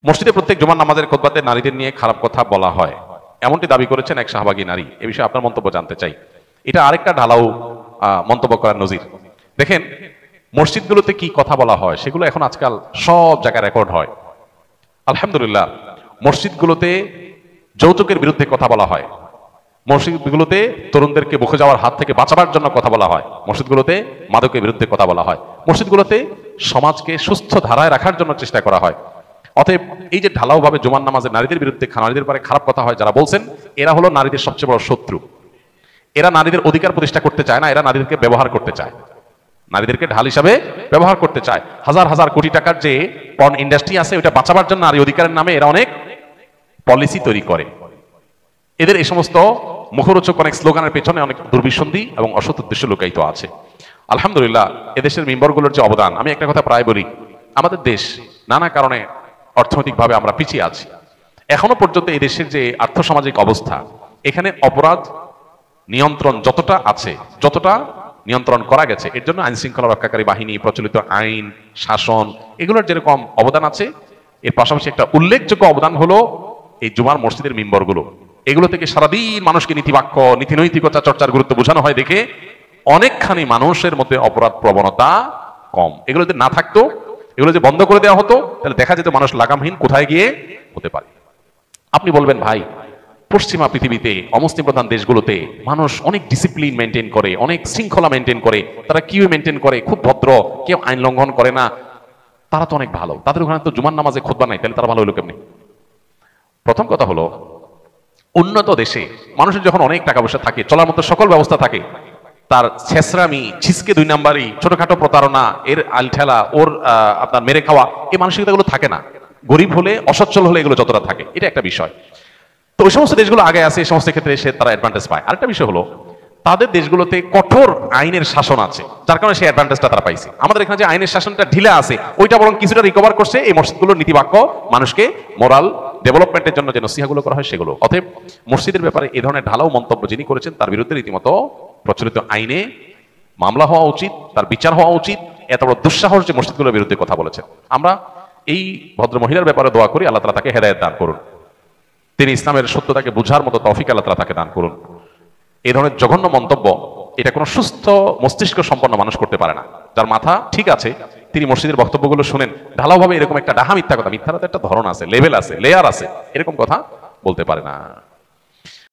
মসজিদে প্রত্যেক জুমার নামাজের খুতবাতে নারীদের নিয়ে খারাপ কথা বলা হয়, এমনটি দাবি করেছেন এক শাহবাগী নারী। এ বিষয়ে আপনার মন্তব্য জানতে চাই। এটা আরেকটা ঢালাও মন্তব্য করার নজির। দেখেন, মসজিদগুলোতে কি কথা বলা হয় সেগুলো এখন আজকাল সব জায়গায় রেকর্ড হয়। আলহামদুলিল্লাহ, মসজিদগুলোতে যৌতুকের বিরুদ্ধে কথা বলা হয়, মসজিদগুলোতে তরুণদেরকে বুকে যাওয়ার হাত থেকে বাঁচাবার জন্য কথা বলা হয়, মসজিদগুলোতে মাদকের বিরুদ্ধে কথা বলা হয়, মসজিদগুলোতে সমাজকে সুস্থ ধারায় রাখার জন্য চেষ্টা করা হয়। অতএব এই যে ঢালাও ভাবে জুমার নামাজে নারীদের বিরুদ্ধে নারীদের পরে খারাপ কথা হয়, যারা বলছেন এরা হলো নারীদের সবচেয়ে বড় শত্রু। এরা নারীদের অধিকার প্রতিষ্ঠা করতে চায় না, এরা নারীদেরকে ব্যবহার করতে চায়, নারীদেরকে ঢাল হিসাবে ব্যবহার করতে চায়। হাজার হাজার কোটি টাকার যে পর্ন ইন্ডাস্ট্রি আছে ওটা বাঁচাবার জন্য নারী অধিকারের নামে এরা অনেক পলিসি তৈরি করে। এদের এই সমস্ত মুখরোচক অনেক স্লোগানের পেছনে অনেক দুর্বিসন্ধি এবং অসৎ উদ্দেশ্য লুকায়িত আছে। আলহামদুলিল্লাহ, এদেশের মেম্বারগুলোর যে অবদান, আমি একটা কথা প্রায় বলি, আমাদের দেশ নানা কারণে অর্থনৈতিকভাবে আমরা পিছিয়ে আছি। এখনো পর্যন্ত এই দেশের যে আর্থসামাজিক অবস্থা, এখানে অপরাধ নিয়ন্ত্রণ যতটা আছে, যতটা নিয়ন্ত্রণ করা গেছে, এর জন্য আইন শৃঙ্খলা রক্ষাকারী বাহিনী, প্রচলিত আইন, শাসন, এগুলোর যেরকম অবদান আছে, এর পাশাপাশি একটা উল্লেখযোগ্য অবদান হলো এই জুমার মসজিদের মেম্বারগুলো। এগুলো থেকে সারাদিন মানুষকে নীতিবাক্য, নীতিনৈতিকতা চর্চার গুরুত্ব বোঝানো হয় দেখে অনেকখানি মানুষের মধ্যে অপরাধ প্রবণতা কম। এগুলো যদি না থাকতো, এগুলো যে বন্ধ করে দেওয়া হতো, তাহলে দেখা যেত মানুষ লাগামহীন কোথায় গিয়ে হতে পারে। আপনি বলবেন, ভাই, পশ্চিমা পৃথিবীতে অমুসলিম প্রধান দেশগুলোতে মানুষ অনেক ডিসিপ্লিন মেনটেন করে, অনেক শৃঙ্খলা মেনটেন করে, তারা কিউ মেনটেন করে, খুব ভদ্র, কেউ আইন লঙ্ঘন করে না, তারা তো অনেক ভালো, তাদের ওখানে তো জুমার নামাজে খুতবা নাই, তাহলে তারা ভালো হলো কেমনি? প্রথম কথা হলো, উন্নত দেশে মানুষের যখন অনেক টাকা পয়সা থাকে, চলার মতো সকল ব্যবস্থা থাকে, তার ছেসরামি, ছিসকে দুই নাম্বারি, ছোটখাটো প্রতারণা, এর আলঠেলা, ওর আপনার মেরে খাওয়া, এই মানসিকতাগুলো থাকে না। গরিব হলে, অসচ্ছল হলে এগুলো যতটা থাকে, এটা একটা বিষয়। তো ওই সমস্ত দেশগুলো আগে আছে, এই সমস্ত ক্ষেত্রে এসে তারা অ্যাডভান্টেজ পায়। আরেকটা বিষয় হলো, তাদের দেশগুলোতে কঠোর আইনের শাসন আছে, যার কারণে সেই অ্যাডভান্টেজটা তারা পাইছে। আমাদের এখানে যে আইনের শাসনটা ঢিলা আছে, ওইটা বরং কিছুটা রিকভার করছে এই মসজিদগুলোর নীতিবাক্য, মানুষকে মোরাল ডেভেলপমেন্টের জন্য যে নসিহাগুলো করা হয় সেগুলো। অতএব মসজিদের ব্যাপারে এই ধরনের ঢালাও মন্তব্য যিনি করেছেন, তার বিরুদ্ধে রীতিমতো প্রচলিত আইনে মামলা হওয়া উচিত, তার বিচার হওয়া উচিত। এত বড় দুঃসাহস যে মসজিদগুলোর বিরুদ্ধে কথা বলেছেন। আমরা এই ভদ্র মহিলার ব্যাপারে দোয়া করি, আল্লাহ তাআলা তাকে হেদায়েত দান করুন, তিনি ইসলামের সত্যতাকে বুঝার মতো তৌফিক আল্লাহ তাআলা তাকে দান করুন। এই ধরনের জঘন্য মন্তব্য, এটা কোনো সুস্থ মস্তিষ্ক সম্পন্ন মানুষ করতে পারে না। যার মাথা ঠিক আছে, তিনি মসজিদের বক্তব্যগুলো শুনেন, ঢালাওভাবে এরকম একটা ডাহা মিথ্যা কথা, মিথ্যার একটা ধরন আছে, লেভেল আছে, লেয়ার আছে, এরকম কথা বলতে পারে না।